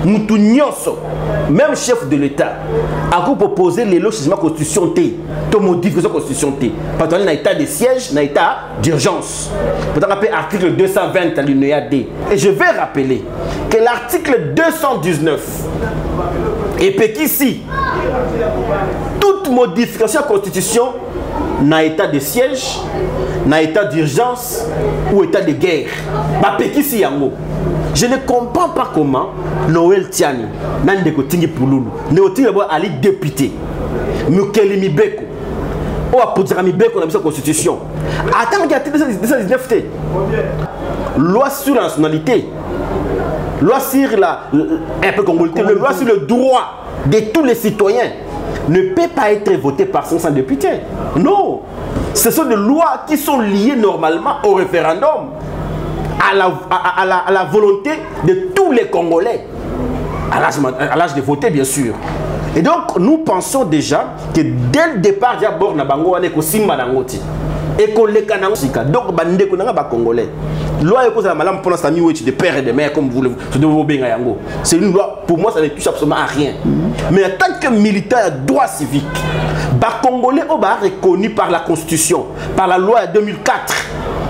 mutu nyonso même chef de l'État a proposé les lois de la constitution T to modifier la constitution T parce qu'on a état de siège na état d'urgence peut-être rappeler article 220 alinéa D et je vais rappeler que l'article 219 et ici toute modification de la constitution na état de siège na état d'urgence ou état de guerre ba pekisi yango. Je ne comprends pas comment Noël Tiani Nandeko Tingi Pouloulou Néotingi Ali député Mukeli Mibeko ou Apodira Mibeko dans la constitution. Attends, il y a 219 loi sur la nationalité, loi sur la un peu congolais, loi sur le droit de tous les citoyens ne peut pas être votée par 500 députés. Non, ce sont des lois qui sont liées normalement au référendum. À la volonté de tous les Congolais, à l'âge de voter bien sûr. Et donc nous pensons déjà que dès le départ, d'abord Nabango ane ko simba nangoti et ko leka nangosika donc bande ko nanga ba Congolais. Loi est la malam pour l'instant de père et de mère comme vous le yango. C'est une loi pour moi ça ne touche absolument à rien. Mais en tant que militaire droit civique, ba Congolais au ba reconnu par la Constitution, par la loi de 2004.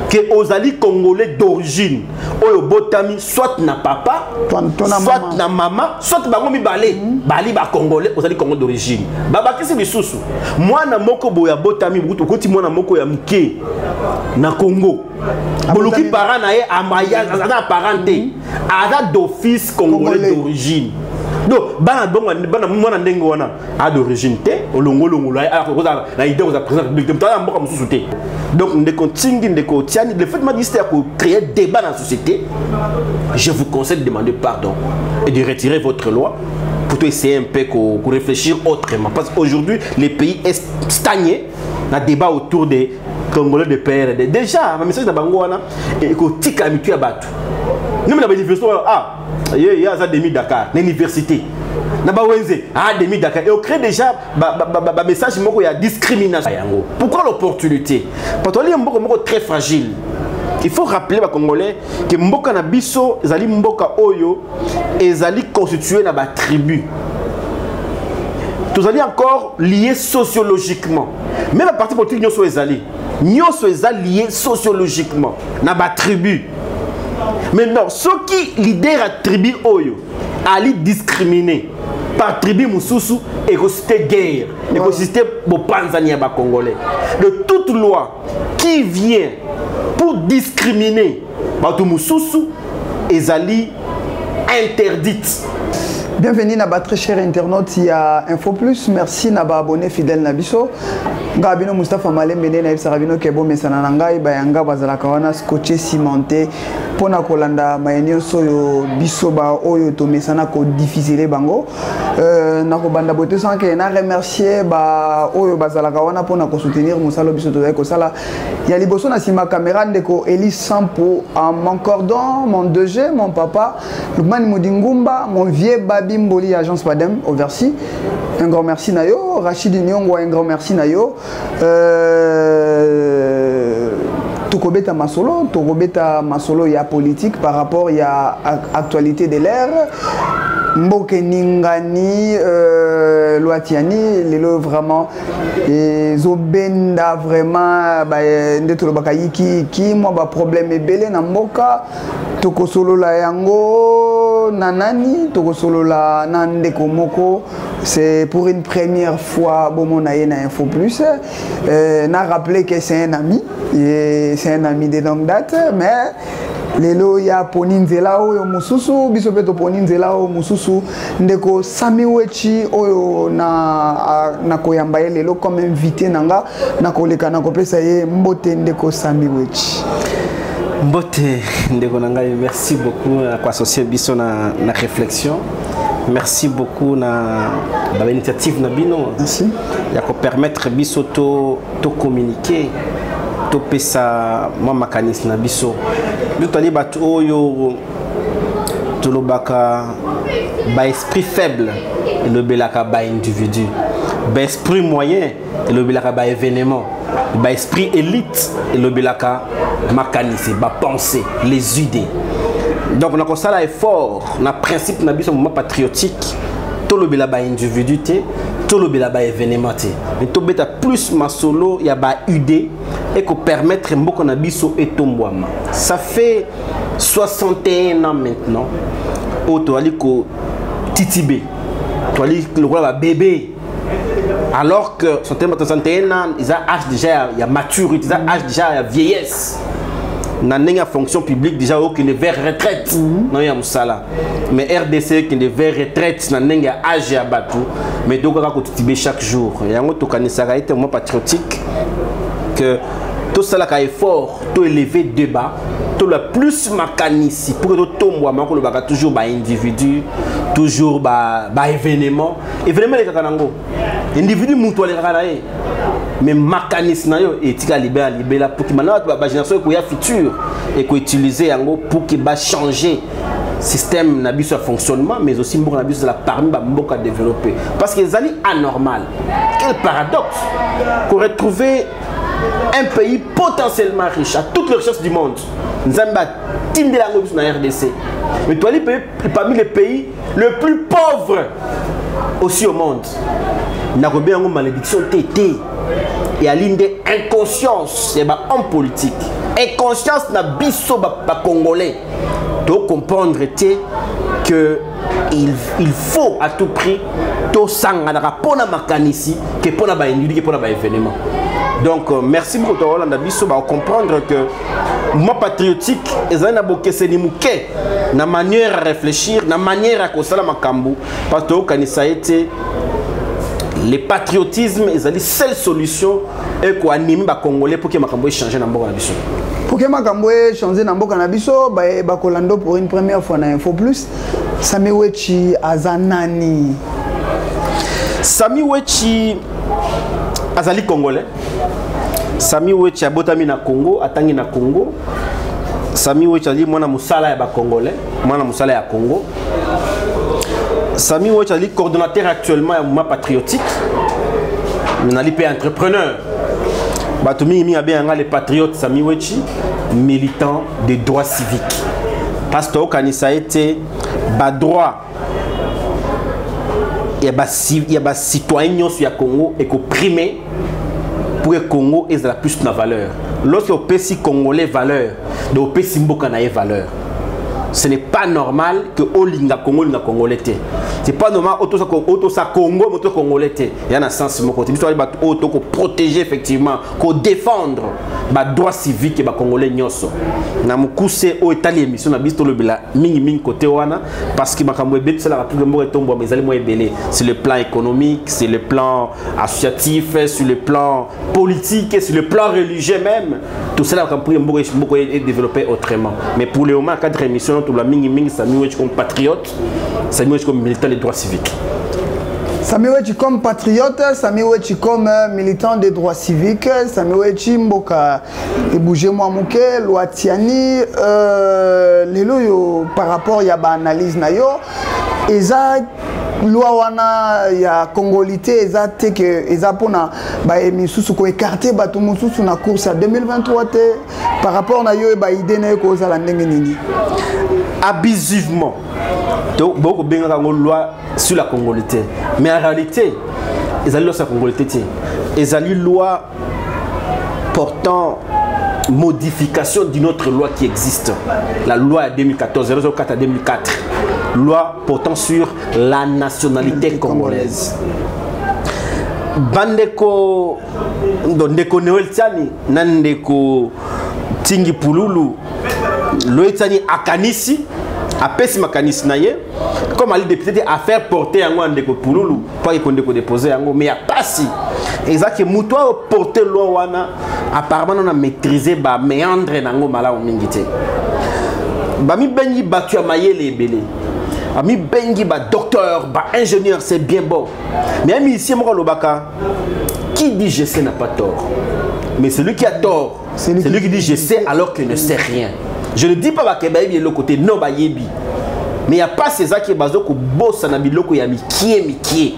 Que aux alliés congolais d'origine, au botami, soit na papa, soit na maman, soit bango mi balé, bali ba congolais, aux alliés congolais d'origine. Baba qu'est-ce que c'est moi na moko boya botami, beaucoup moi na moko ya mke na Congo. Boloki parent na ye amaya, na parenté, ada d'office congolais d'origine. Donc, moi ndenge wana a d'origine té, olongo longo la idée aux président public donc le fait de créer débat dans la société, je vous conseille de demander pardon et de retirer votre loi pour essayer un peu de réfléchir autrement parce qu'aujourd'hui les pays est stagné dans débat autour des Congolais de PRD. Déjà ma message de bango wana et ko tika habitué à battre. Nous na université il y a demi Dakar l'université na ba wenze demi Dakar et on crée déjà message moko ya discrimination. Pourquoi l'opportunité? Parce que les moko très fragile. Il faut rappeler aux Congolais que mboka na biso ezali mboka oyo ezali constitué na ba tribu. Tous allez encore liés sociologiquement. Même la partie politique nyoso ezali liés sociologiquement na ba tribu. Maintenant, ceux qui leader à tribu Oyo, ali discriminer par tribu Moussousou, écosystème guerre, écosystème Bopanzania ba Congolais. De toute loi qui vient pour discriminer Batou Moussousou, ezali interdite. Bienvenue à votre cher internaute, il y a Info Plus. Merci à abonné fidèle Nabiso. Gabino Mustafa Malem Bene na Sarabino Kebo Mesana Nangai Bayanga Bazala Kawana scotché cimenté pona kolanda mayenyo soyo bisoba oyo to mesana ko difficile bango na ko banda bote sans que na remercier ba oyo bazala kawana pona ko soutenir musalo biso to ko sala ya liboso na sima caméra ndeko Eli Sampo mon cordon mon 2G mon papa Lukman Mudingumba mon vieux Babi Mboli agence Padem au Versi. Un grand merci Nayo, Rachid Nyongo un grand merci Nayo. Tokobeta Masolo, il y a politique par rapport, il y a actualité de l'ère. Mboke Ningani, Loatiani, Lelo vraiment, Zobenda vraiment, qui moi problème est belé na Mboka, Toko solo la yango, Nanani, Toko solo la Nande Komoko. C'est pour une première fois, bon, mon aïe n'a Info Plus. N'a rappelé que c'est un ami, et c'est un ami de longue date, mais lelo ya poninzela oyo mususu biso peto poninzela oyo mususu ndeko Sami Wechi oyo na koyamba lelo comme invité nanga na koleka na kopesa ye mbote ndeko Sami Wechi. Mbote ndeko nanga, merci beaucoup à associer biso na réflexion. Merci beaucoup na l'initiative Nabino. Merci. Ya ko permettre biso to communiquer, to pesa moi mécanisme na biso. Lutali bato oyo to lobaka ba esprit faible et le belaka ba individu. Ba esprit moyen et le belaka ba événement. Ba esprit élite et le belaka mécanisme, ba pensée, les idées. Donc on a ça là effort, on a principe na biso moment patriotique, tout le bela ba individu tout le bela ba événement mais tout beta plus ma solo ya ba UD et que permettre mboko na biso etombwama. Ça fait 61 ans maintenant au toali ko titibé. Toali le roi bébé. Alors que 61 ans, ils ont âge déjà, il y a maturité, ils ont âge déjà, il y a vieillesse. Dans la fonction publique, déjà, il y a vers retraite. Non, il y a Moussala. Mais RDC, qui est vers retraite, il y a âge à battre. Mais donc, il y a chaque jour. Il y a un moment patriotique que tout ça est fort, tout élevé débat, tout le plus mécanisme pour que tout le monde toujours un individu, toujours un événement. Événement, les Kakanango. Individu, mais mécanisme est libéré pour que maintenant la génération qui a futur et qui utiliser pour qu'il va changer système n'a pas fonctionnement mais aussi pour n'a pas la parmi beaucoup à développer parce que c'est anormal. Quel paradoxe qu'on retrouve un pays potentiellement riche à toutes les richesses du monde. Nous avons tindé la RDC. Mais toi, parmi les pays les plus pauvres aussi au monde. Nous avons une malédiction TT. Il y a l'une des inconscience, c'est un politique. Inconscience n'a pas Congolais. Donc comprendre que il faut à tout prix tout sang pour la mécanisme que pour la individu pour la événement. Donc merci beaucoup de comprendre que moi patriotique na manière à réfléchir, na manière à construire makambu parce que ça a été le patriotisme est la seule solution et qu'on anime les Congolais pour que makambu change dans le biso. Pour que makambu change dans le biso, ba kolando pour une première fois na Info Plus, Sami Wechi azanani. Sami Wechi azali Congolais. Sami Wechi abotami na Congo, atangi na Congo. Sami Wechi ali mwana musala ya ba Congolais, mwana musala ya Congo. Sami Wechi ali coordonnateur actuellement ya mouvement patriotique. Nali pe entrepreneur. Batumi mi abe nga les patriotes Sami Wechi, militant des droits civiques. Parce que kanisa a été ba droit il y a des citoyens sur le Congo et qu'on prime pour que le Congo ait la plus de valeur. Lorsque on paye Congolais valeur, on paye Mboka na valeur. Ce n'est pas normal que Olinga Congo linga Congolais. C'est pas normal auto sa Congo auto Congolais. Il y a un sens mon côté. Il faut protéger effectivement, qu'on défendre ba droit civique et ba Congolais nyoso. Na mukuse o etali émission na bisto le bela mingi côté wana parce que makambo ebet c'est la plus mo etombo mais allez mo ebele sur le plan économique, sur le plan associatif, sur le plan politique et sur le plan religieux même. Tout cela beaucoup est développé autrement. Mais pour le moment cadre émission tout la mingi Sami Wechi comme patriote, Sami Wechi comme militant des droits civiques. Sami Wechi comme patriote, Sami Wechi comme militant des droits civiques, Sami Wechi mboka ebouge moi muke loi tiani lelo yo par rapport ya ba analyse na yo eza loi wana ya congolité eza te que eza pona ba emisusu ko écarter bato mususu na course à 2023 te par rapport na yo ba idée na ko za la ndenge nini abusivement. Donc beaucoup bien la loi sur la congolité mais en réalité ils ont loi sur la congolité ils ont une loi portant modification d'une autre loi qui existe, la loi 2014 004 à 2004, loi portant sur la nationalité congolaise. Bandeko ndeko Noel Tiani nandeko Tingi Pululu Loetani Akanisi apesi makanisi na ye comme ali député à faire porter yango ndeko Pululu pas que ndeko déposer yango mais ya pasi exact muto porter loi wana apparemment on a maîtrisé ba méandre nango mala o mingité ba mi bengi batu ya mayele ebele ami bengi ba docteur ba ingénieur c'est bien bon mais ami ici moko lobaka qui dit je sais n'a pas tort mais celui qui a tort c'est lui qui dit je sais alors qu'il ne sait rien. Je ne dis pas que le côté non bayebi mais il n'y a pas ces actes qui bazo ko bossa na biloko ya mikie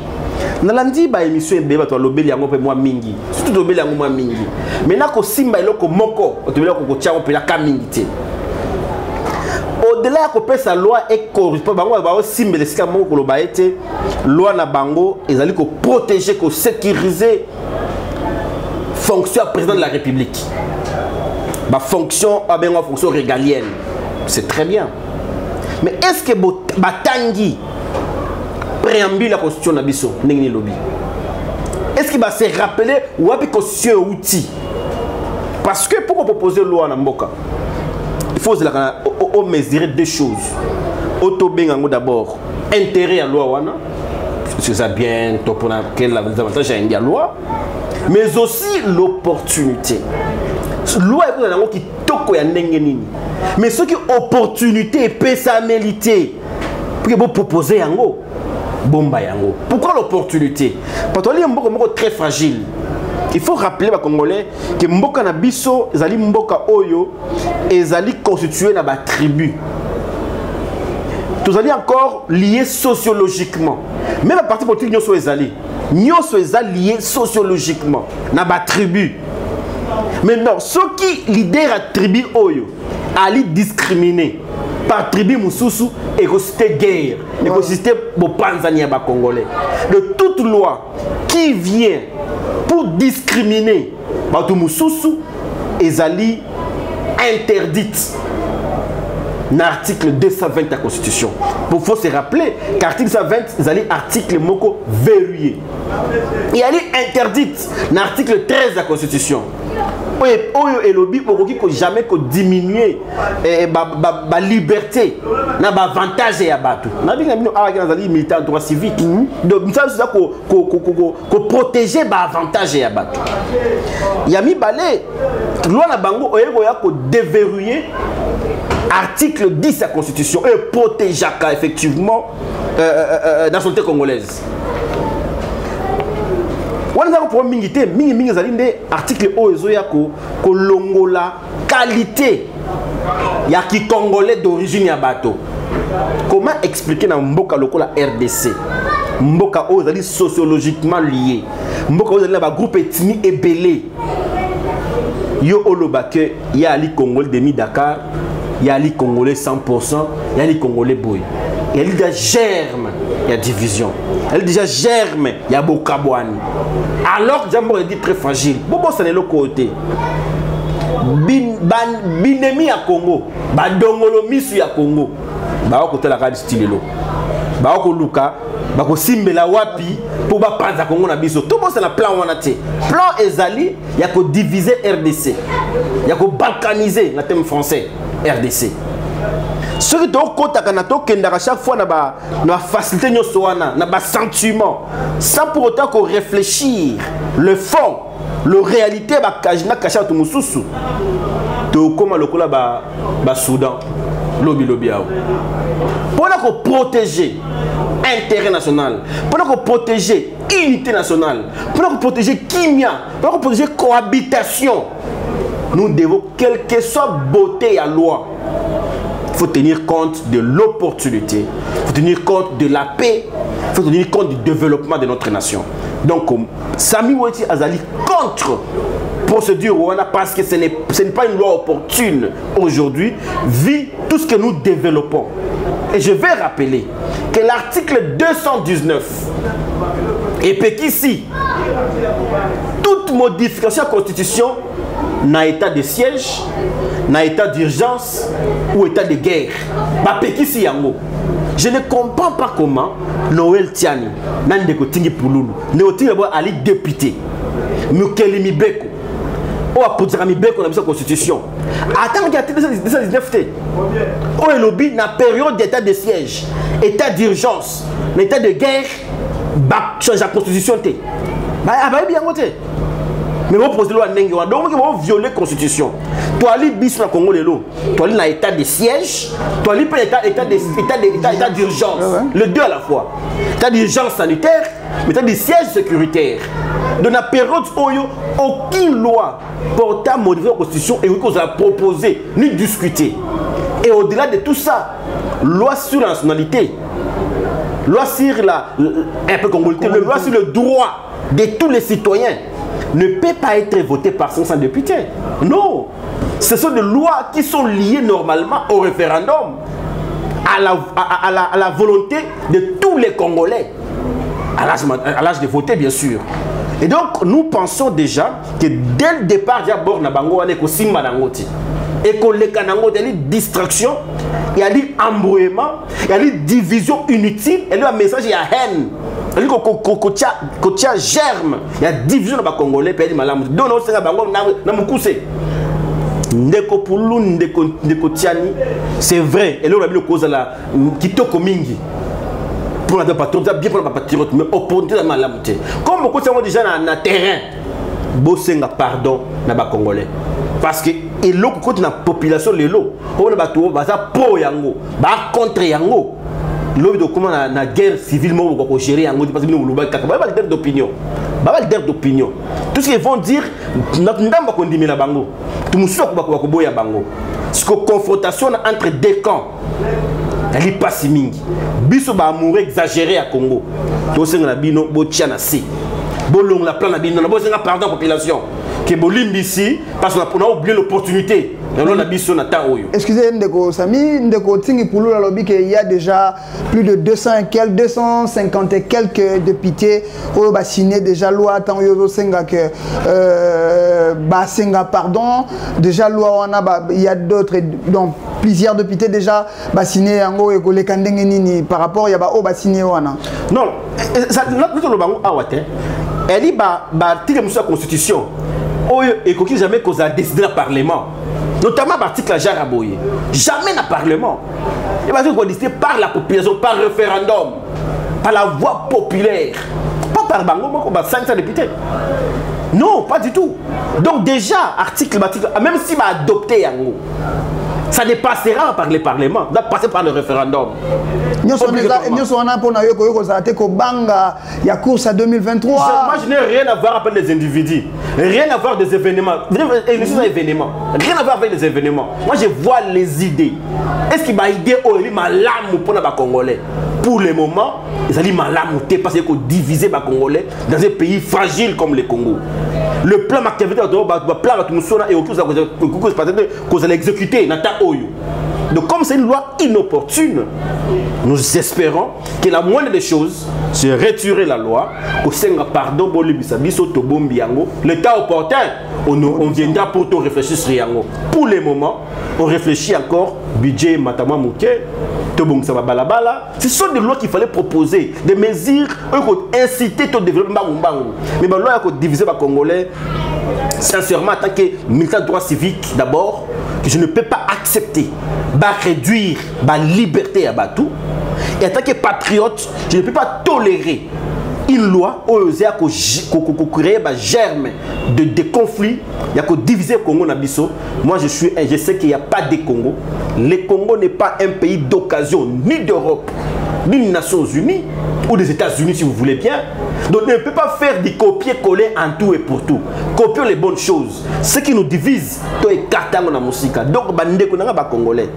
nalandi ba émission ebeba to lobeli yango pe moi mingi surtout lobeli yango moi mingi mais na ko simba eloko moko to biloko ko tia ko pela ka mingi te au Au-delà de sa loi est correspond, loi na bango, ils allaient protéger, sécuriser fonction président de la République. Ma fonction, fonction régalienne, c'est très bien. Mais est-ce que Batangi préambule la constitution d'Abisso, n'est-ce lobby? Est-ce qu'il va se rappeler ou a constitution outil? Parce que pour proposer loi na mboka, il faut mesurer deux choses. Auto-bengango d'abord, intérêt à loi wana, c'est ça bien, quel avantage à la loi, mais aussi l'opportunité. Loi est pour qui toko ya ndengenini. Mais ce qui opportunité peut s'améliter pour que vous proposez yango, bomba yango. Pourquoi l'opportunité? Parce que mboka très fragile. Il faut rappeler aux Congolais que mboka na biso ezali mboka oyo ezali constitué na ba tribu. Tous allez encore liés sociologiquement. Même la partie politique nyoso ezali lié sociologiquement na ba tribu. Maintenant, ceux qui leader à tribu oyo ali discriminer par tribu mususu écosystème guerre, écosystème bopanzania ba Congolais. De toute loi qui vient pour discriminer Batu Moussoussou, ezali interdite dans l'article 220 de la Constitution. Il faut se rappeler qu'article 220, ezali article moko verrouillé. Et elle est interdite dans l'article 13 de la Constitution. Oyo et lobby pour jamais diminuer la liberté, l'avantage ya batu. Na bi na militant droit civique. Donc ça c'est ko protéger l'avantage ya batu. Yami balé loi na bango oyeko ya ko déverrouiller article 10 de la Constitution et protéger effectivement la nationalité congolaise. On a un problème mingi article ozoya ko longola qualité ya ki congolais d'origine ya bato. Comment expliquer na mboka lokola RDC? Mboka ozali sociologiquement lié. Mboka ozali ba groupe ethnique ebelé. Yo oloba que ya ali Congolais demi Dakar, ya ali Congolais 100%, ya ali Congolais boy. Il y a déjà germe, il y a division. Il y a déjà germe, il y a Bokabouani. Alors que Jambo est dit très fragile. Bobo, c'est le côté. Binemi à Congo, Badongolo Misu à Congo. Bao côté la radio style lo. Bao ko luka, bako simbela wapi pour ba prendre Congo na biso. Tout le monde c'est la plan wanate. Plan ezali, il y a ko diviser RDC. Il y a ko balkaniser le thème français RDC. Ce qui est à chaque fois na facilité na sentiment sans pour autant qu'on réfléchir le fond, la réalité na kacha to mususu. To comme le kola ba Soudan lobby pour protéger intérêt national, pour protéger unité nationale, pour protéger kimia, pour protéger cohabitation. Nous devons quelle que soit beauté à loi. Il faut tenir compte de l'opportunité, il faut tenir compte de la paix, il faut tenir compte du développement de notre nation. Donc, Sami Oueti Azali contre procédure Rwanda parce que ce n'est pas une loi opportune aujourd'hui, vu tout ce que nous développons. Et je vais rappeler que l'article 219 et qu'ici, toute modification de la Constitution n'a état de siège, n'a état d'urgence ou état de guerre. Je ne comprends pas comment Noël Tiani, Nandeko Tingi Pouloulou, Néotingi Ali député, Mukeli Mibeko, ou à Poudzara Mibeko dans la Constitution. Attends, il y a 219 T. Ou le lobby, dans la période d'état de siège, état d'urgence, l'état de guerre, change la Constitution T. Bien voté. Mais vous posez loi n'engue donc vous violer la constitution. Toi li bis na Congo lelo, toi li na état de siège, toi li état d'urgence, le deux à la fois. État d'urgence sanitaire, état de siège sécuritaire. Dans la période où aucune loi portant modifier la constitution et qu'on a proposé ni discuter. Et au-delà de tout ça, loi sur la nationalité, loi sur la loi sur le droit de tous les citoyens ne peut pas être voté par 500 députés. Non, ce sont des lois qui sont liées normalement au référendum. à la volonté de tous les Congolais, à l'âge de voter bien sûr. Et donc nous pensons déjà que dès le départ, d'abord, il y a une distraction, il y a une embrouillement, il y a une division inutile, il y a un message, il y a haine. Il y a germe, il y a division dans les Congolais, il y a malam. Donc ndeko pulu ndeko tiani, c'est vrai. Et là on a mis le cause à la kitoko mingi. Pour la patriote, bien pour la patriote, mais opportunité de malamute. Comme beaucoup de gens déjà dans le terrain, bossenga pardon na ba Congolais. Parce que et l'eau contre la population les lots, on a battu baza pro yango, ba contre yango. L'eau de comment la guerre civilement on va gérer yango parce que nous le ba leader d'opinion. Ba leader d'opinion. Tout ce qu'ils vont dire ndamba ko ndimela bango. Tout muso ko ko boya bango. Parce que confrontation entre deux camps. Elle est pas si mingi. Biso ba amour exagéré à Congo. To senga bino bo tiana si. Bolong la plan na bino na bo senga pardon population. Que bolimbisi parce qu'on a oublié l'opportunité. Excusez Ndeko Sami, Ndeko Tingi Poulou la lobby qu'il y a déjà plus de 250 et quelques députés qui ont signé déjà loi tant yozo senga que senga pardon déjà loi il y a d'autres donc plusieurs députés déjà signé yango et les kandenge nini par rapport il y a ba signé wana. Non, ça nous le bango awate. Elle dit tire la constitution. Et qu'on jamais qu'on a décidé dans le Parlement. Notamment l'article Jaraboye. Jamais dans le Parlement. Il va être décidé par la population, par référendum, par la voix populaire. Pas par Bango, comme 500 députés. Non, pas du tout. Donc déjà, article, même s'il va adopter Yango, ça dépassera par le Parlement, ça va passer par le référendum. Nous sommes pour il y a course à 2023. Moi, je n'ai rien à voir avec les individus, rien à voir des événements. Rien à voir avec les événements. Moi, je vois les idées. Est-ce qu'il y a une idée où il y a une pour les Congolais? Pour le moment, ils ont dit malamouté parce qu'ils ont divisé les Congolais dans un pays fragile comme le Congo. Le plan Machiavelli, le plan et vous allez exécuter. Donc comme c'est une loi inopportune, nous espérons que la moindre des choses, c'est retirer la loi, pardon, le cas opportun, on viendra pour tout réfléchir sur Yango. Pour le moment, on réfléchit encore, budget, matama mouké, ce sont des lois qu'il fallait proposer, des mesures pour inciter au développement. Mais la loi pour diviser les Congolais, sincèrement, en tant que militant de droit civique, d'abord, que je ne peux pas accepter, réduire la liberté à Batou. Et en tant que patriote, je ne peux pas tolérer une loi qui a créé un germe de conflits, il y a diviser le Congo. Moi, je sais qu'il n'y a pas de Congo. Le Congo n'est pas un pays d'occasion, ni d'Europe, ni des Nations Unies, ou des États-Unis si vous voulez bien. Donc, on ne peut pas faire du copier-coller en tout et pour tout. Copier les bonnes choses. Ce qui nous divise, c'est écartant dans la musique. Donc, on est Congolais.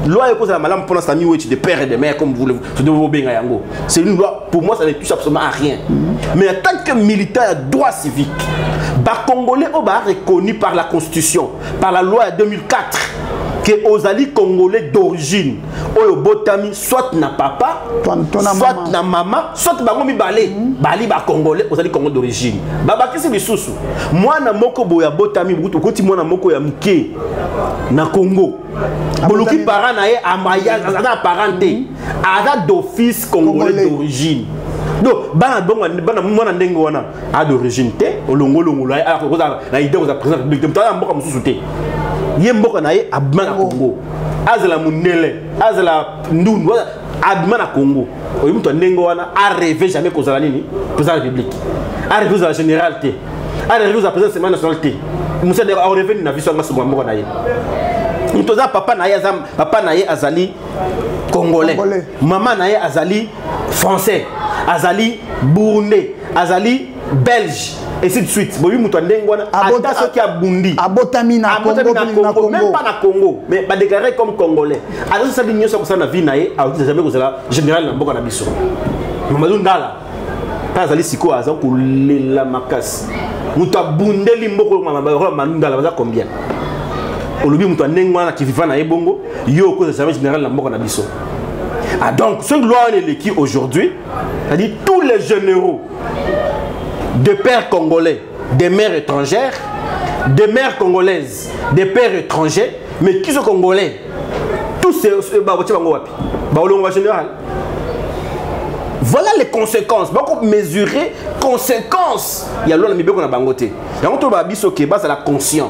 Loi est la malade pour l'instant de père et de mère comme vous voulez. C'est une loi, pour moi, ça ne touche absolument à rien. Mais en tant que militaire droit civique, les Congolais sont reconnus par la Constitution, par la loi de 2004. Que aux alliés congolais d'origine, au botami, soit na papa, soit na maman, soit bangomi balé, bali ba congolais, aux alliés congolais d'origine. Baba qu'est-ce que c'est moi na moko boya botami, butu koti moi na moko ya mke na Congo. Boluki parent na ye amaya, azana parenté, ada d'office congolais d'origine. Donc, bana mwana ndenge wana a d'origine te, olongo la alors que na idée aux président public, mtana mboka mususu te. Yemboka na ye abima na Congo. Azala munele, azala ndundu, abima na Congo. Oyo mtu ndenge wana a rêvé jamais kozala nini président de la République. A rêvé za généralité. A rêvé za président de nationalité. Musa de a rêvé na viso ngasa mboka na ye. Mtoza papa na ye azam, papa na ye azali congolais. Maman na ye azali français. Azali burundais, azali belge, et ainsi de suite. Bon, il qui a bundi. Abotami na Congo, même pas na Congo, mais pas déclaré comme congolais. Alors ça dit que ça na vie naé, alors jamais que ça général na boka na biso. Mamadou Ndala, pas azali siko azan ko lela makas. Muta bundeli mboko Mamadou Ndala baza combien? Olobi muta ndengwa na ki vivant na ebongo, yo ko ça général na boka na biso. Ah, donc, ce loi on est qui aujourd'hui, c'est-à-dire tous les généraux de pères congolais, des mères étrangères, des mères congolaises, des pères étrangers, mais qui sont congolais? Tous ces général. Voilà les conséquences. On mesurer conséquences. Il y a l'on a bangoté. Il y a la conscience.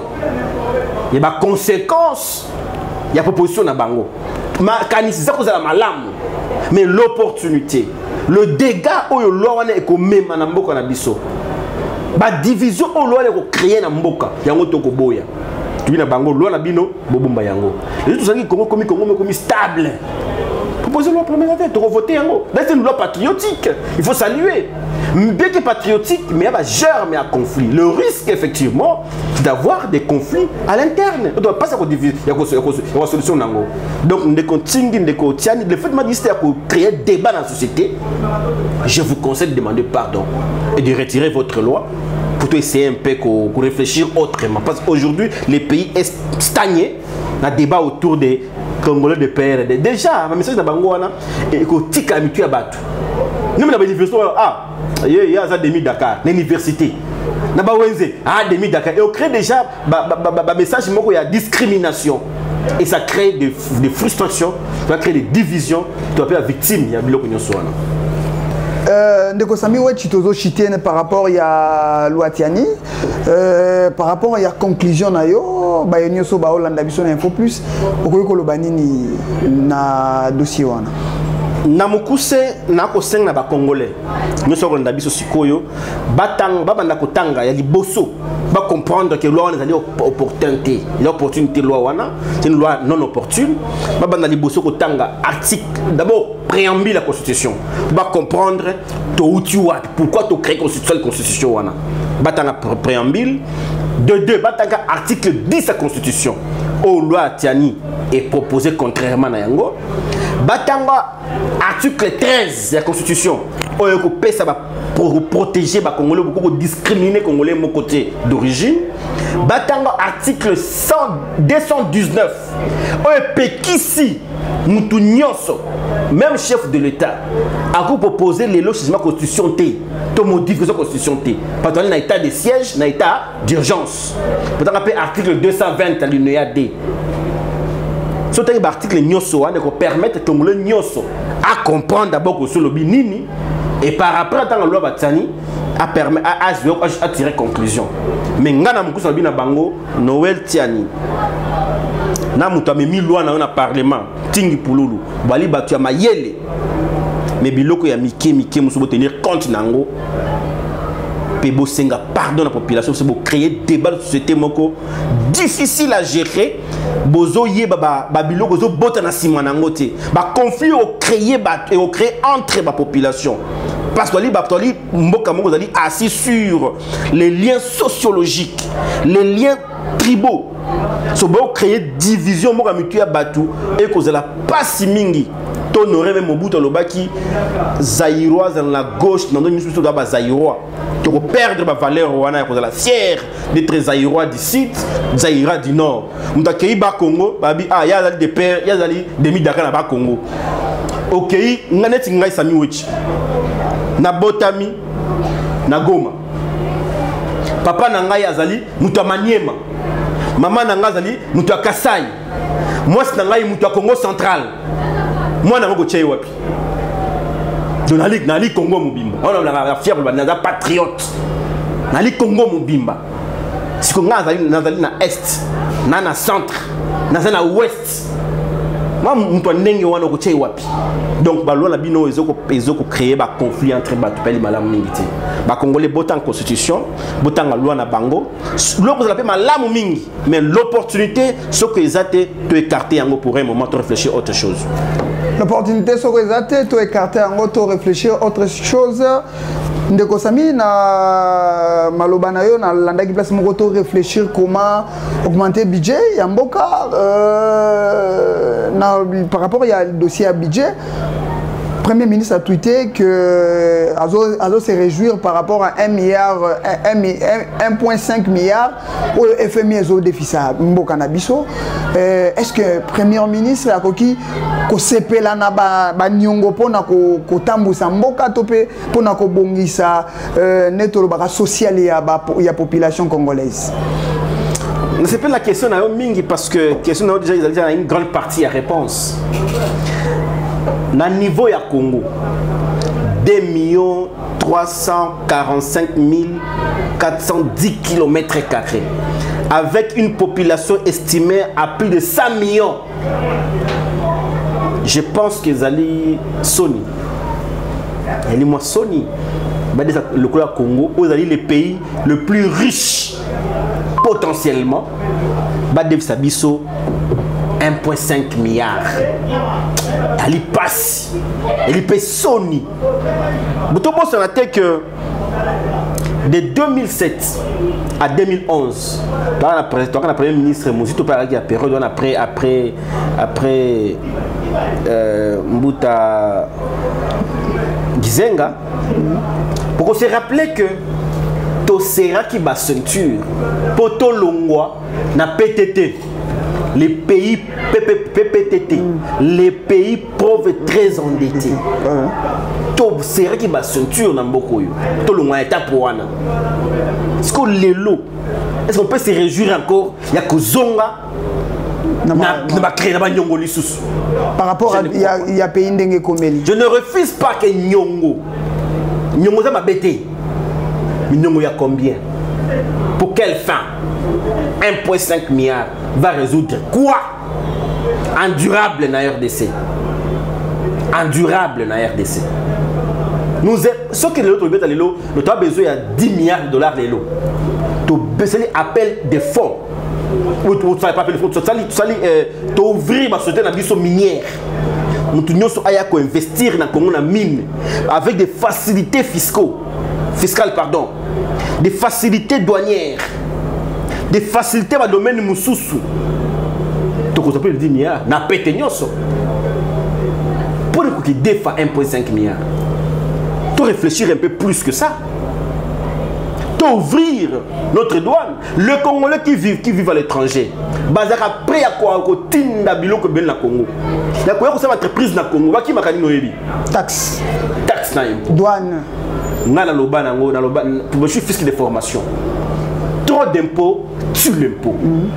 Il y a des conséquences. Il y a proposition na bango. Mais l'opportunité, le dégât où loi est comme même na mboka na biso. Ba division où loi est créée na mboka. Yango toko boya. Tu na bango loi na bino bobumba yango. Et tout ça qui Congo comme stable. Proposez loi première tête, voter yango. C'est une loi patriotique. Il faut saluer. Bien que patriotique, mais il y a germe et un conflit. Le risque, effectivement, c'est d'avoir des conflits à l'interne. On ne doit pas se diviser. Il y a une solution. Donc, le fait de créer un débat dans la société, je vous conseille de demander pardon et de retirer votre loi pour essayer un peu de réfléchir autrement. Parce qu'aujourd'hui, les pays est stagné dans le débat autour des Congolais de PRD. Déjà, ma message de Bangoana est que tu as habitué à battre. Nous, avons l'université, il y a demi Dakar, l'université. Nous avons demi Dakar. Et on crée déjà un message où il y a discrimination. Et ça crée des frustrations, ça crée des divisions. Tu vas être victime, il y a des gens. Ndeko Sami Chitozo Chitene par rapport à Loatiani, par rapport à la conclusion na yo, ba yonyo so ba Hollande biso na info plus, okoyiko lobanini na dossier wana. Na mukuse na ko seng na ba congolais. Nous sommes dans biso sikoyo, batang ba banda ko tanga ya liboso, ba comprendre que loi on est opportunité. L'opportunité loi wana, c'est une loi non opportune. Ba banda liboso ko tanga article d'abord préambule la constitution. Ba comprendre to utiwa pourquoi to créer constitution wana. Batanga préambule de batanga article 10 de la constitution. Au loi Tiani est proposé contrairement à yango. Batanga article 13 de la constitution pour protéger les Congolais, pour discriminer les Congolais mon côté d'origine. Batanga article 219 Pekisi Moutounyoso, même chef de l'État, a proposé les lois de la constitution T, to modifier la constitution T. Parce qu'on a un état de siège, un état d'urgence. Peut-être article 220 à l'UNEA D. C'est un article nyoso qui permet que les nyoso à comprendre d'abord que sur le binini et par rapport à la loi Batsani à tirer conclusion. Mais ngana mukusa bina bango Noël Tiani. Na mutu amemi loi na parlement tingi pululu bali batu ya mayele. Mais biloko ya mike musubo tenir compte nango. Pebo senga pardon la population c'est pour créer débat de société moko difficile à gérer. Bozo ye babilo bozo bota na sima nango te ba conflit au créer entre la population parce que li mboka moko zali assis sur les liens sociologiques, les liens tribaux. So ba créer division moko mitu ya batu et cause la pasi mingi honorer même Mobutu Lobaki Zaïrois dans la gauche dans une histoire de Zaïrois tu peux perdre ma valeur wana cause la fière d'être Zaïrois du sud Zaïra du nord on t'a accueilli ba Congo babi ah ya des pères ya zali demi Dakar na ba Congo OK nganet ngai sami wechi na botami na Goma papa na ngai azali mutu Maniema maman na ngai azali mutu Kasai moi c'est na ngai mutu Congo central. Moi, je suis wapi. Donc, je suis Congo Mobimba. On a fier, on est patriote. Je suis Congo Mobimba. Si on a dans l'Est, dans le centre, dans l'Ouest, moi, je suis wapi. Donc, ils ont créé un conflit entre les Malam Mingiti. Les Congolais ont une constitution, ils ont une loi na bango. L'autre, ils Malam Mingi. Mais l'opportunité, c'est qu'ils ont écarté pour un moment de réfléchir à autre chose. L'opportunité, c'est qu'ils ont écarté pour réfléchir à autre chose. Ndeko Sami na malobana yo na landaki place moko to réfléchir comment augmenter le budget ya mboka, par rapport à dossier à budget Premier ministre a tweeté que Azo se réjouir par rapport à 1,5 milliard au FMI Azo déficit Mboka Nabiso. Est-ce que Premier ministre a koki ko sepela na ba nyongo pona ko tambusa mboka tope pona ko bongisa netolo ba social ya population congolaise? C'est pas la question à Mingi parce que question a déjà une grande partie à réponse. Na niveau ya Congo 2 345 410 km² avec une population estimée à plus de 100 millions. Je pense que Zali Sony, elle moi Sony, le Congo, vous allez le pays le plus riche potentiellement, Badev Sabiso 1,5 milliard. Elle y passe, elle y paye Sony. Vous avez sur la tête que de 2007 à 2011, dans la Premier ministre Mouzito Paragi a période après Mbuta Gizenga, pour qu'on se rappelle que Tosera qui bat ceinture, Poto Longwa na PTT, les pays PPTT, les pays pauvres très endettés. Tosera qui bat ceinture na Mbokoyo, To Longwa est à Pouana. Est-ce qu'on l'élo? Est-ce qu'on peut se réjouir encore? Il y a Kozonga. Par rapport à il y a pays ndenge komeli. Je ne refuse pas que Nyongo ça m'a bêté. Mais Nyongo il y a combien? Pour quelle fin? 1,5 milliard va résoudre quoi? Endurable dans RDC. Endurable dans RDC. Ce que l'autre nous avons besoin de 10 milliards de dollars. Tu appelles des fonds. Tu ouvrir ma société dans la minière. Nous devons investir dans la mine avec des facilités fiscales, des facilités douanières, des facilités dans le domaine de Moussoussou. Tu as 10 milliards. Tu as pété nyoso. Pour que tu défends 1,5 milliard. Tu réfléchir un peu plus que ça. Ouvrir notre douane. Le Congolais qui vivent à l'étranger, bazar après à quoi tinda biloko ben la Congo. La Congo c'est une entreprise na Congo, ba ki makani no yebi. Taxe na impôt. Douane. Ngala loba nango na loba pour je fisc de formation. Trop d'impôts sur l'impôt.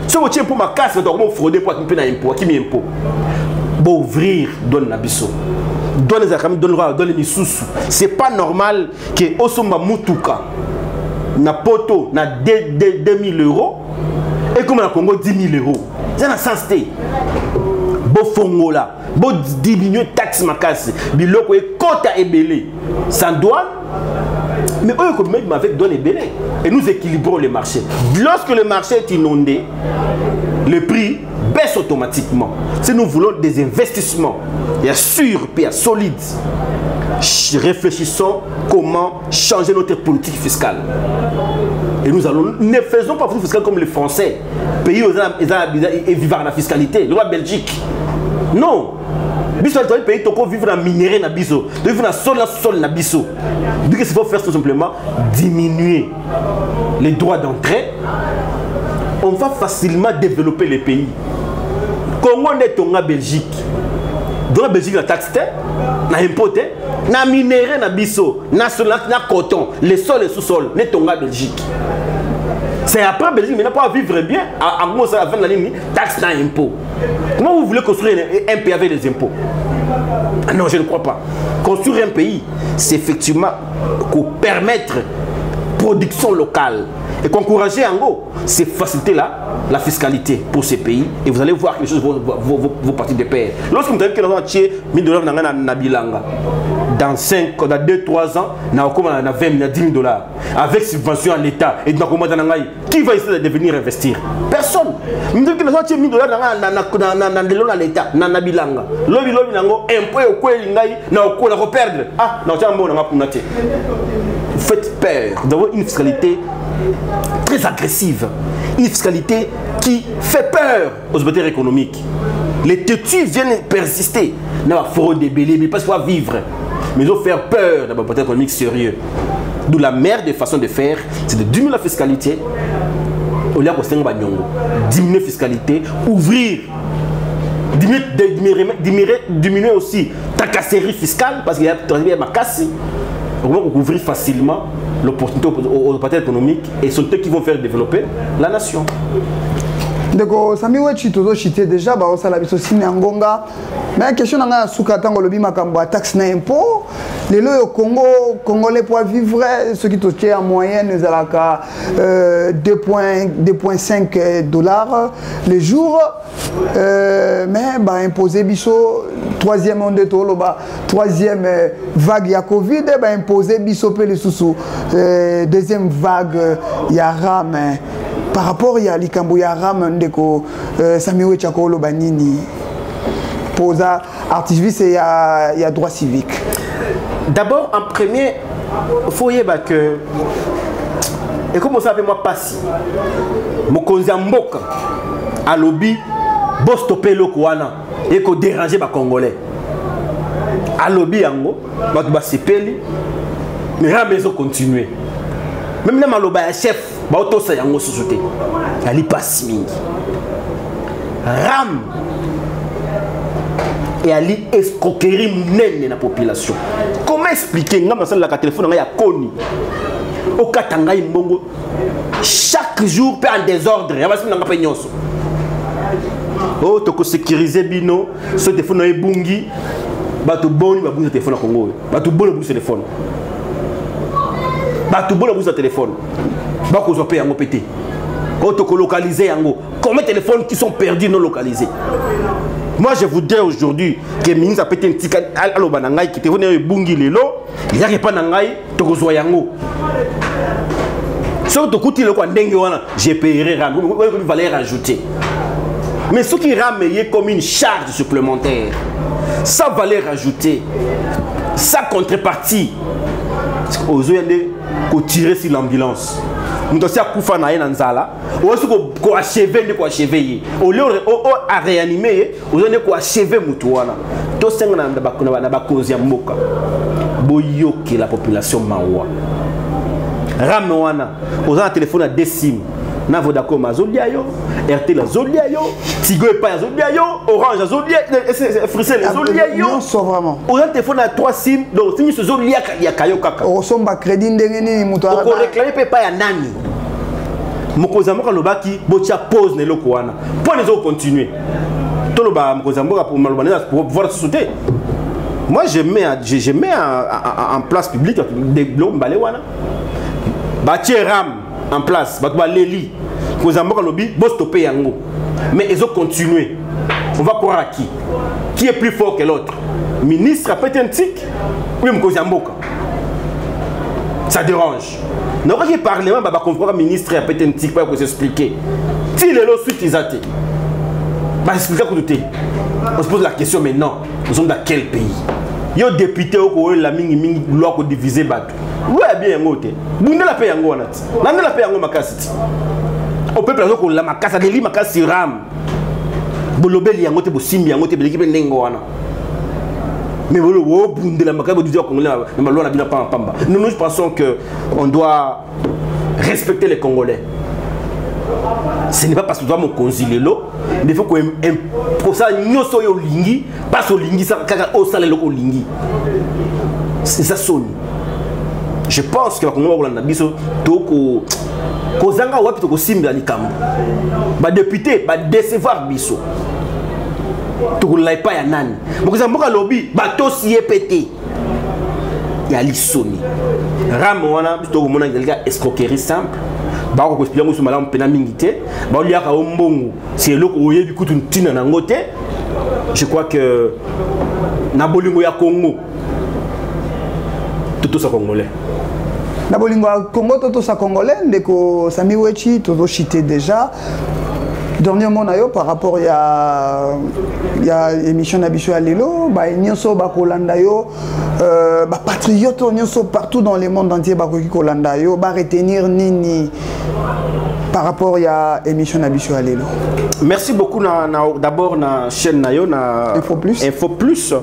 Si vous tiens pour ma casse, vous doit frauder pour qui na impôt, qui mi impôt. Bon ouvrir douane na biso. Douane les akami donne les sous. C'est pas normal que Osomba Mutuka na poto na 2000 euros et comme na Congo 10 000 euros. C'est un sens té. Bo fongo là, bo diminuer taxe makasi, biloko e quota ebelé sans douane. Mais eux comme même avec douane ebelé et nous équilibrons le marché. Lorsque le marché est inondé, le prix baisse automatiquement. Si nous voulons des investissements, il y a sûr, il y a solide. Réfléchissons comment changer notre politique fiscale. Et nous allons, ne faisons pas politique fiscale comme les Français, pays où ils vivent dans la fiscalité, le roi Belgique. Non. Biso le pays toko vivre dans minerai na biso, vivre dans sol na biso. Donc il faut faire tout simplement diminuer les droits d'entrée. On va facilement développer les pays. Congo n'est tonga Belgique. Dans la Belgique la taxe na importé, na minerai na biso, na coton, les sols et sous-sols, n'est tonga Belgique. C'est après Belgique, mais n'a pas vivre bien. À moi, ça va la ligne taxe na impôt. Comment vous voulez construire un pays avec les impôts? Non, je ne crois pas. Construire un pays, c'est effectivement permettre production locale. Et qu'encourager en gros, c'est faciliter la fiscalité pour ces pays. Et vous allez voir que les choses vont partir de pair. Lorsque vous avez que nous avons tué 1000 dollars dans Bilanga, dans 2-3 ans, nous avons 20 10 000 dollars. Avec subvention à l'État. Et qui va essayer de venir investir? Personne. Nous avons que nous avons tué 1000 dollars dans l'État, dans Bilanga. Lobi nango, impôt au quoi il n'a pas perdre. Ah, nous avons vous faites peur d'avoir une fiscalité très agressive, une fiscalité qui fait peur aux opérateurs économiques. Les têtus viennent persister. Il faut débeller, parce qu'il faut vivre. Mais ils ont faire peur d'un parti économique sérieux. D'où la meilleure des façons de faire, c'est de diminuer la fiscalité. Au lieu de diminuer la fiscalité, ouvrir, diminuer aussi ta casserie fiscale, parce qu'il y a ma casse. On va ouvrir facilement l'opportunité aux partenaires économiques et sont eux qui vont faire développer la nation. Donc, Sami Wechi tozo chité déjà ba osala biso sine ngonga. Mais la question nanga suka tango lobi makambo taxe na impôt. Les lois au Congo, Congolais pour vivre, ce qui touche en moyenne, nous avons 2,5 $ le jour. Mais bah, imposer biso troisième onde de troisième vague ya Covid, bah, imposer biso pe le sous deuxième vague ya ram. Par rapport à l'ikambo ya ram ndeko Sami Wechi akolo banini posa activiste et ya droit civique. D'abord, en premier, il faut y avoir que. Et comme ça, moi, passe. Mokonzi Mboka, à lobby, boss topé le Kouana, et qu'on dérange les Congolais. À lobby, yango, bah sepeli, mais la maison continue. Même dans le chef, bah auto ça yango sous-souté. Elle y passe mingi. Ram. Et aller escroquerie dans la population. Comment expliquer que la téléphone a connu au Katanga Mbongo chaque jour en désordre. Oh, tu sécuriser bino, ce téléphone est bungi, tu bon le téléphone à Congo, tu bon le téléphone, tu bon le téléphone, tu vas payer en pété. Oh, tu localiser en combien de téléphones qui sont perdus non localisés? Moi, je voudrais aujourd'hui que le ministre a pété un petit à l'Obanangaï qui te venu à Bungi Lelo, il n'y a pas d'Angaï, tu as besoin yango. Si tu écoutes le Kwandengue, je paierai RAM, il va les rajouter. Mais ce qui ramène comme une charge supplémentaire, ça va les rajouter. Sa contrepartie, aux yeux de tirer sur l'ambulance. Nous avons fait un Nanzala, ou est-ce qu'on a achevé, qu'on a achevé, au lieu de réanimer, on a achevé Moutouana. Tout ça, on a causé un moka. Boyoki la population mawa. Ramouana, on a un téléphone à 2 SIM. Navo d'accord ma Zodiayo, RTL Zodiayo, Tigo et pas Zodiayo, Orange Zodiayo, Frissel Zodiayo. Non, c'est vraiment. On a un téléphone à 3 SIM, donc si nous sommes liés à Kayo Kaka. On somba crédit ndengeni Moutouana. On réclame pas à Nani. Mokozamboka lobaki botia pause ne lokoana. Pour les autres continuer. Tout le bas Mokozamboka pour pouvoir se sauter. Moi je mets en place publique des blocs balewana. Bâtir ram en place, batba leli. Mokozamboka lobi boss stopper yango. Mais ils ont continué. On va croire à qui? Qui est plus fort que l'autre? Ministre a pété un tic? Oui, Mokozamboka. Ça dérange. Nous avons parlé, mais le ministre a pété un tic pour s'expliquer. Si les lots suite, ils ont été. On se pose la question, mais non, nous sommes dans quel pays? Il y a des députés qui ont la loi pour diviser Batou. Oui, bien, vous la paix en Gonat. Vous la paix en Makassi. Au peuple, la Makassa, des Limakassi Ram. Bolobeli en Gote, Simbi en Gote, l'équipe Nengoana. Mais nous pensons qu'on doit respecter les Congolais. Ce n'est pas parce que nous doit concilier l'eau, mais il faut que pour ça nous soyons au lingi, pas au lingi, ça au salaire au lingi. C'est ça sonne. Je pense que le Congo a biso toko kozanga wapi toko simba likambo. Ba député ba décevoir biso. Tu ne l'as pas à Nani. Mais quand on a lobby, bateau si est pété. Il y a l'issoni. Ramona, tu as une escroquerie simple. Bah, on peut expliquer que madame Penamingité. Bah, il y a un bon. C'est là où il y a une tina nangote. Je crois que Nabolingo ya Congo. Tout ça congolais. Nabolingo ya Congo, tout ça congolais. Ndeko Sami Wechi, tout ça chité déjà. Dernièrement, par rapport à l'émission d'Abisho à Lilo, nous sommes patriotes partout dans le monde entier, retenir Nini par rapport à l'émission Nabiso Alelo. Merci beaucoup d'abord na chaîne Nayo na Info Plus. Info Plus.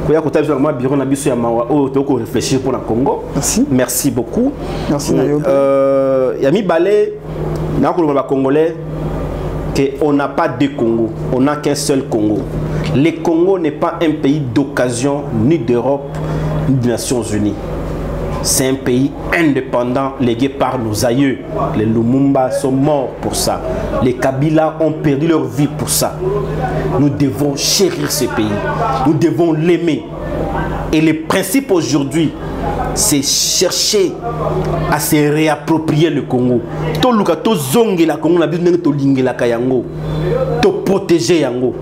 Koya kota sur moi bureau Nabiso ya mawa o to ko réfléchir pour le Congo. Merci. Merci beaucoup. Merci Nayo. Yami Balé na ko le Congolais que on n'a pas deux Congo, on n'a qu'un seul Congo. Le Congo n'est pas un pays d'occasion ni d'Europe ni des Nations Unies. C'est un pays indépendant légué par nos aïeux. Les Lumumba sont morts pour ça. Les Kabila ont perdu leur vie pour ça. Nous devons chérir ce pays. Nous devons l'aimer. Et le principe aujourd'hui, c'est chercher à se réapproprier le Congo. To luka to zonge la Congo na biso to lingela kayango. To protéger yango.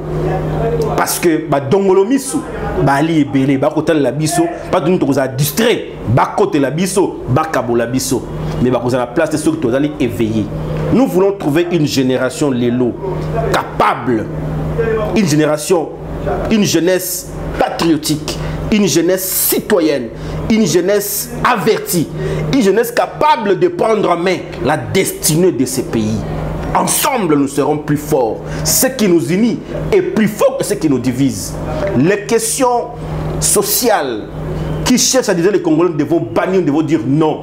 Parce que ba dongolo misu ba ali ebele ba kotala la biso pas de nous to za distrait ba kote la biso ba kabo la biso mais ba koza la place de ceux qui to ali éveillés. Nous voulons trouver une génération lélo capable, une génération, une jeunesse patriotique, une jeunesse citoyenne, une jeunesse avertie, une jeunesse capable de prendre en main la destinée de ce pays. Ensemble, nous serons plus forts. Ce qui nous unit est plus fort que ce qui nous divise. Les questions sociales qui cherchent à dire les Congolais, nous devons bannir, nous devons dire non.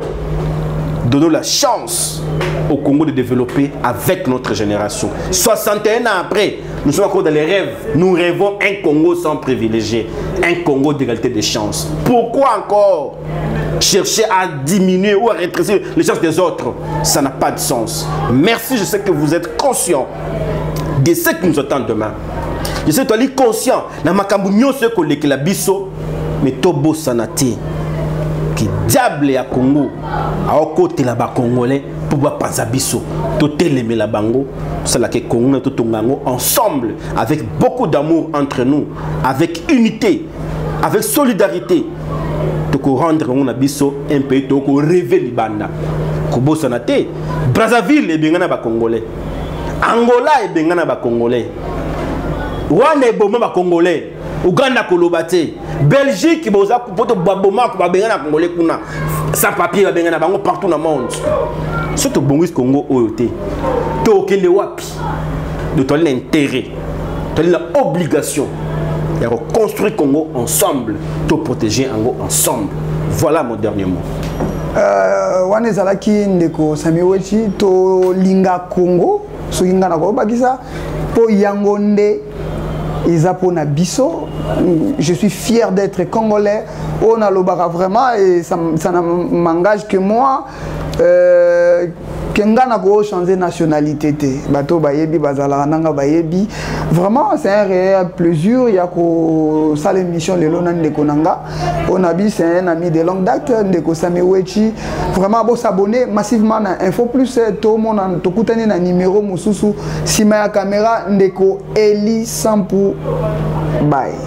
Donnons la chance au Congo de développer avec notre génération. 61 ans après, nous sommes encore dans les rêves. Nous rêvons un Congo sans privilégiés, un Congo d'égalité des chances. Pourquoi encore chercher à diminuer ou à rétrécir les chances des autres? Ça n'a pas de sens. Merci, je sais que vous êtes conscient de ce qui nous attend demain. Je sais que tu es conscient. Dans ma cambouignon, ce que les biso, mais tobo sanati. Qui diable à Congo, à côté là-bas congolais, pour voir pas biso, tout aimer la bango, c'est là que Congo tout ensemble, avec beaucoup d'amour entre nous, avec unité, avec solidarité. Toko rendre mon abisso un pays toko rêver libanda kobo sanate Brazzaville et bengana ba congolais, Angola et bengana ba congolais, Rwanda et boma ba congolais, Uganda kolobate, Belgique boza poto baboma ko ba bengana congolais kuna sans papier ba bengana bango partout dans le monde. Surtout bongis Congo oyote to kende wapi de toi l'intérêt, toi l'obligation de reconstruire Congo ensemble, de protéger Congo ensemble. Voilà mon dernier mot. Wane zalaki ndeko Samiwechi to linga Congo, so linga na ko bakisa po yangonde izapo na biso. Je suis fier d'être congolais. On a le bara vraiment et ça ne m'engage que moi. Kengana ko changer nationalité te bato bayebi bazala nanga bayebi vraiment c'est un réel plaisir ya ko sale mission lelo na ndeko nanga on a bi c'est un ami de longue date ndeko Samiwechi vraiment bo s'abonner massivement na Info Plus to mona to kutani na numéro mususu sima ya caméra ndeko Eli Sampu bye.